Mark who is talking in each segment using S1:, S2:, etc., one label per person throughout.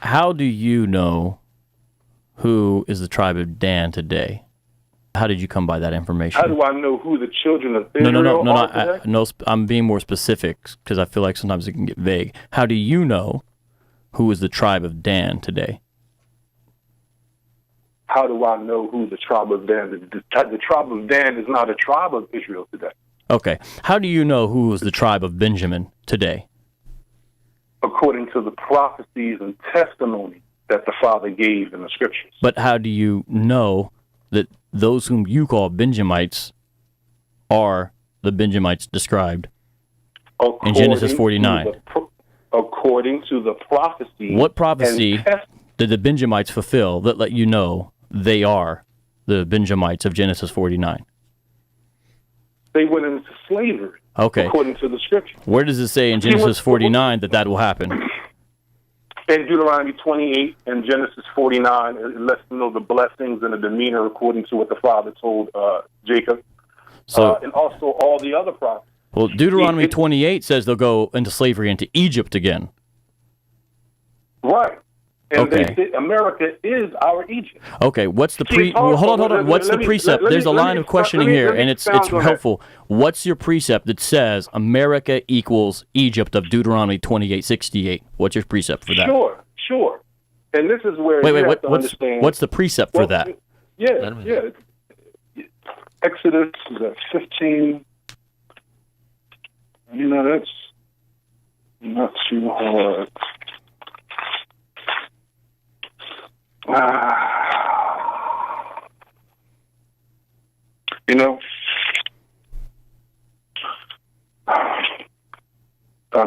S1: how do you know who is the tribe of Dan today? How did you come by that information?
S2: How do I know who the children of Israel are today?
S1: No, I'm being more specific because I feel like sometimes it can get vague. How do you know who is the tribe of Dan today?
S2: How do I know who the tribe of Dan is? The tribe of Dan is not a tribe of Israel today.
S1: Okay. How do you know who is the tribe of Benjamin today?
S2: According to the prophecies and testimony that the Father gave in the Scriptures.
S1: But how do you know that those whom you call Benjamites are the Benjamites described in Genesis 49?
S2: According to the prophecy.
S1: What prophecy did the Benjamites fulfill that let you know they are the Benjamites of Genesis 49?
S2: They went into slavery.
S1: Okay.
S2: According to the Scripture.
S1: Where does it say in Genesis 49 that will happen?
S2: In Deuteronomy 28 and Genesis 49, it lets them know the blessings and the demeanor according to what the Father told Jacob. And also all the other prophets.
S1: Well, Deuteronomy 28 says they'll go into slavery into Egypt again.
S2: Right. And
S1: okay.
S2: They say America is our Egypt.
S1: Okay, what's the hold on. What's the precept? There's a line of questioning here, and it's helpful. What's your precept that says America equals Egypt of Deuteronomy 28:68? What's your precept for that?
S2: Sure. And this is where
S1: what's the precept for that?
S2: Yeah. Exodus 15. That's not too hard. Out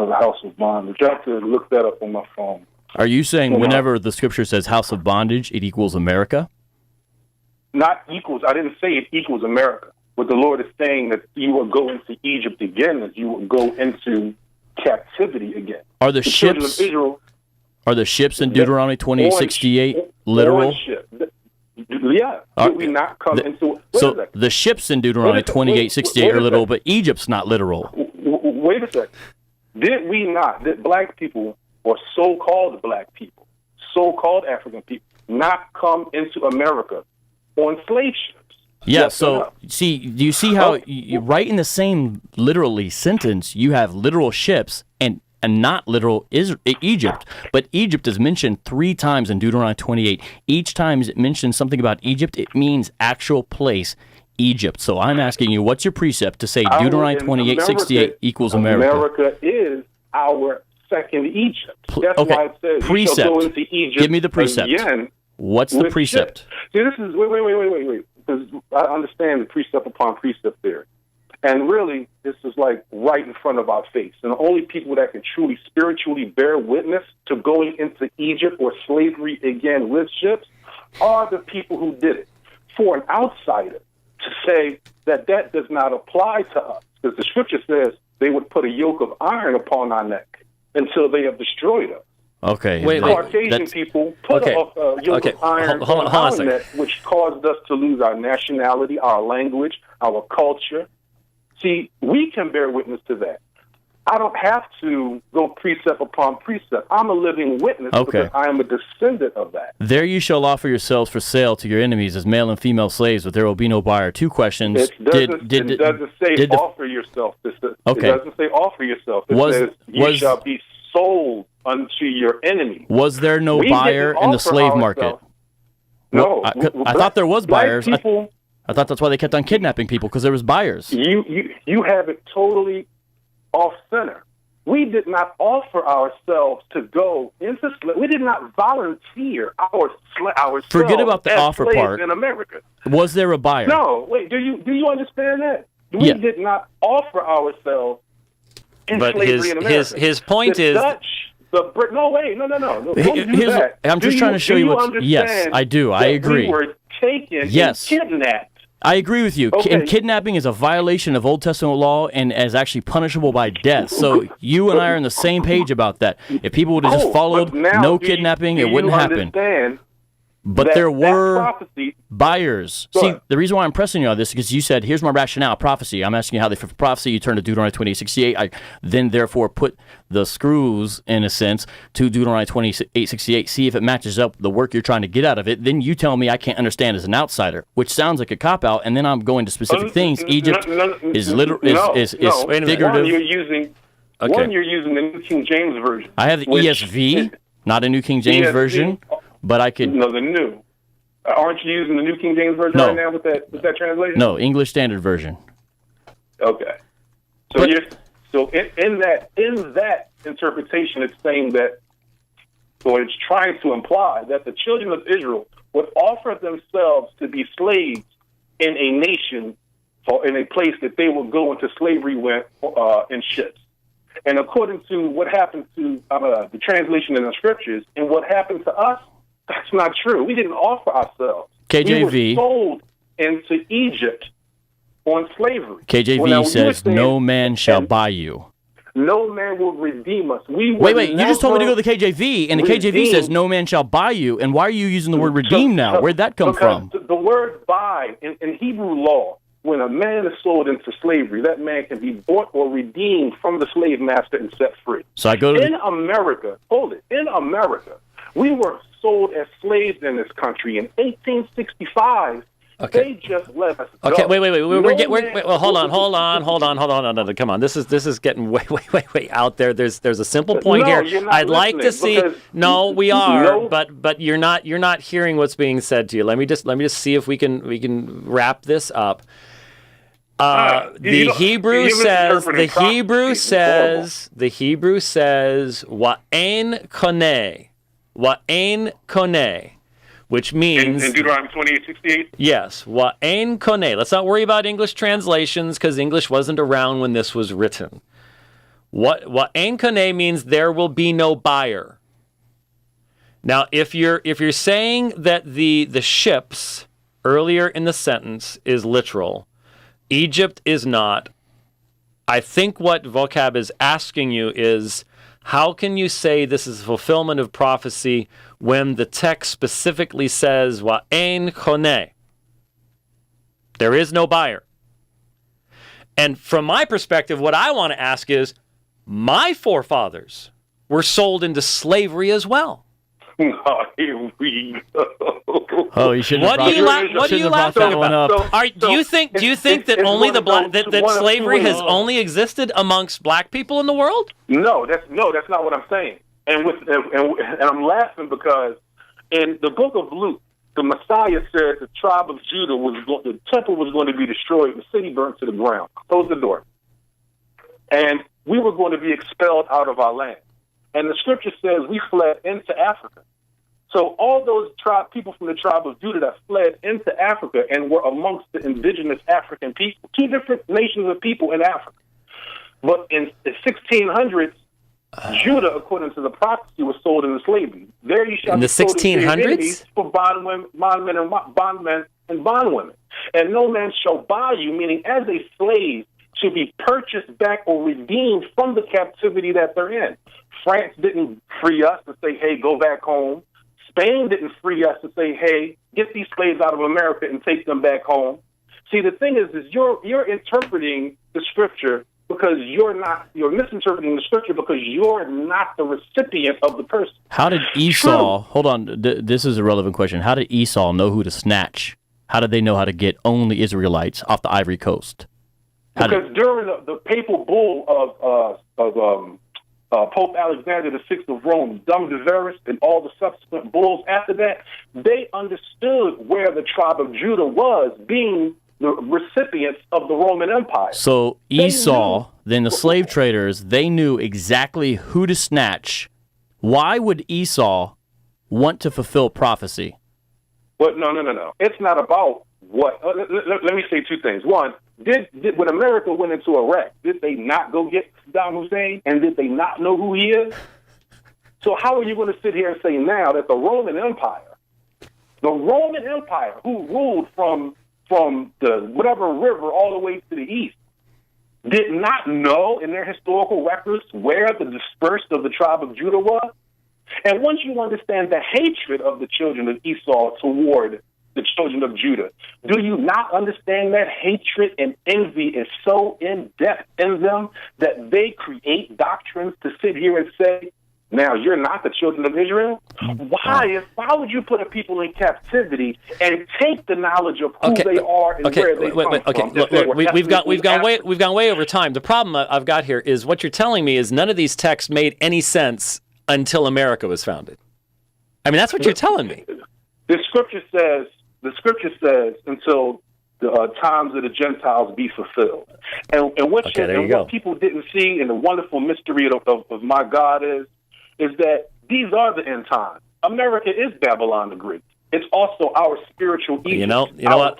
S2: of the house of bondage. I have to look that up on my phone.
S1: Are you saying whenever the Scripture says house of bondage, it equals America?
S2: Not equals. I didn't say it equals America. What the Lord is saying that you will go into Egypt again, as you will go into captivity again.
S1: Are the ships of Israel? Are the ships in Deuteronomy 28:68 literal?
S2: Yeah. Did we not come into?
S1: So the ships in Deuteronomy 28:68 are literal, but Egypt's not literal.
S2: Wait a second. Did we not? Did black people, or so-called black people, so-called African people, not come into America on slave ships?
S1: Yeah, so, do you see how, right in the same literally sentence, you have literal ships and not literal Egypt, but Egypt is mentioned 3 times in Deuteronomy 28. Each time it mentions something about Egypt, it means actual place, Egypt. So I'm asking you, what's your precept to say Deuteronomy 28:68 equals America?
S2: America is our second Egypt. That's why it says
S1: precept.
S2: You shall go into Egypt.
S1: Give me the precept.
S2: Again.
S1: What's the precept?
S2: See, this is wait. Because I understand the precept upon precept there. And really, this is like right in front of our face. And the only people that can truly spiritually bear witness to going into Egypt or slavery again with ships are the people who did it. For an outsider to say that does not apply to us, because the Scripture says they would put a yoke of iron upon our neck until they have destroyed us.
S1: Okay.
S2: Caucasian people put a yoke of iron on our neck, which caused us to lose our nationality, our language, our culture. See, we can bear witness to that. I don't have to go precept upon precept. I'm a living witness because I am a descendant of that.
S1: There you shall offer yourselves for sale to your enemies as male and female slaves, but there will be no buyer. 2 questions.
S2: It doesn't say offer yourself. It doesn't say offer yourself. It says you shall be sold unto your enemy.
S1: Was there no buyer in the slave market?
S2: No.
S1: I thought there was buyers. I thought that's why they kept on kidnapping people, because there was buyers.
S2: You have it totally off center. We did not offer ourselves to go into slavery. We did not volunteer ourselves.
S1: Forget about the offer part.
S2: In America.
S1: Was there a buyer?
S2: No. Wait. Do you understand that? We did not offer ourselves in slavery in America.
S3: His point is.
S1: I'm just trying to show you what. Yes, I do. I agree.
S2: We were taken and kidnapped.
S1: I agree with you. And kidnapping is a violation of Old Testament law and is actually punishable by death. So you and I are on the same page about that. If people would have just followed no kidnapping, it wouldn't happen. But there were
S2: prophecy,
S1: buyers. See, the reason why I'm pressing you on this is because you said, here's my rationale, prophecy. I'm asking you how they fulfill prophecy. You turn to Deuteronomy 28:68. I then, therefore, put the screws, in a sense, to Deuteronomy 28:68. See if it matches up the work you're trying to get out of it. Then you tell me I can't understand as an outsider, which sounds like a cop-out, and then I'm going to specific things. Egypt is literal, is figurative.
S2: One, you're using the New King James Version.
S1: I have the ESV, not a New King James Version. But I could...
S2: No, the new. Aren't you using the New King James Version right now with that translation?
S1: No, English Standard Version.
S2: Okay. So in that interpretation, it's saying that, or it's trying to imply that the children of Israel would offer themselves to be slaves in a nation or in a place that they would go into slavery with in ships. And according to what happened to the translation in the scriptures and what happened to us, that's not true. We didn't offer ourselves.
S1: KJV.
S2: We were sold into Egypt on slavery.
S1: KJV says, no man shall buy you.
S2: No man will redeem us.
S1: Wait, you just told me to go to the KJV, and the KJV says, no man shall buy you. And why are you using the word redeem now? Where'd that come from?
S2: The word buy, in Hebrew law, when a man is sold into slavery, that man can be bought or redeemed from the slave master and set free.
S1: So I go to
S2: in America, we were sold as slaves in this country in 1865. Okay. They just let us go.
S3: Okay, wait. Well, hold on. Come on. This is getting way out there. There's a simple point here. I'd like to see. No, we are, but you're not hearing what's being said to you. Let me just see if we can wrap this up. The Hebrew says wa'en koneh, which means
S2: in Deuteronomy 28:68.
S3: Yes, wa'en koneh. Let's not worry about English translations because English wasn't around when this was written. Wa'en koneh means there will be no buyer. Now, if you're saying that the ships earlier in the sentence is literal, Egypt is not. I think what Vocab is asking you is, how can you say this is a fulfillment of prophecy when the text specifically says, wa'en koneh? There is no buyer. And from my perspective, what I want to ask is, my forefathers were sold into slavery as well.
S2: Oh, here we go.
S1: Oh, you shouldn't.
S3: What are you laughing about? Do you think that only that slavery has only existed amongst black people in the world?
S2: No, that's not what I'm saying. And I'm laughing because in the book of Luke, the Messiah said the tribe of Judah the temple was going to be destroyed, the city burnt to the ground. Close the door. And we were going to be expelled out of our land. And the scripture says we fled into Africa. So all those people from the tribe of Judah that fled into Africa and were amongst the indigenous African people, two different nations of people in Africa. But in the 1600s, Judah, according to the prophecy, was sold into slavery. There you shall
S3: in the
S2: be sold
S3: 1600s
S2: for bondmen and bondwomen. And no man shall buy you, meaning as a slave, to be purchased back or redeemed from the captivity that they're in. France didn't free us to say, hey, go back home. Spain didn't free us to say, hey, get these slaves out of America and take them back home. See, the thing is you're interpreting the scripture because you're misinterpreting the scripture because you're not the recipient of the person.
S1: How did Esau, hold on, this is a relevant question. How did Esau know who to snatch? How did they know how to get only Israelites off the Ivory Coast?
S2: Because during the papal bull of Pope Alexander VI of Rome, Dum Diveris, and all the subsequent bulls after that, they understood where the tribe of Judah was, being the recipients of the Roman Empire.
S1: So Esau, then the slave traders, they knew exactly who to snatch. Why would Esau want to fulfill prophecy?
S2: Well, no. It's not about what. Let me say two things. One, when America went into Iraq, did they not go get Saddam Hussein? And did they not know who he is? So how are you going to sit here and say now that the Roman Empire, who ruled from the whatever river all the way to the east, did not know in their historical records where the dispersed of the tribe of Judah was? And once you understand the hatred of the children of Esau toward the children of Judah, do you not understand that hatred and envy is so in-depth in them that they create doctrines to sit here and say, now you're not the children of Israel? Why would you put a people in captivity and take the knowledge of who they are and where they come from?
S3: Look, we've gone way over time. The problem I've got here is what you're telling me is none of these texts made any sense until America was founded. I mean, that's what you're telling me.
S2: The scripture says until the times of the Gentiles be fulfilled. And what people didn't see, and the wonderful mystery of my God is that these are the end times. America is Babylon the Great. It's also our spiritual Egypt.
S3: You know what?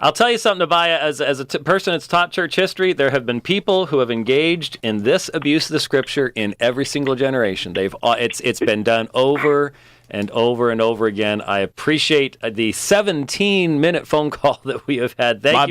S3: I'll tell you something, Abaya. As a person that's taught church history, there have been people who have engaged in this abuse of the scripture in every single generation. It's been done over and over and over again. I appreciate the 17-minute phone call that we have had. Thank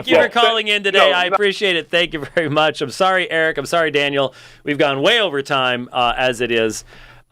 S3: you for calling in today. I appreciate it. Thank you very much. I'm sorry, Eric. I'm sorry, Daniel. We've gone way over time as it is.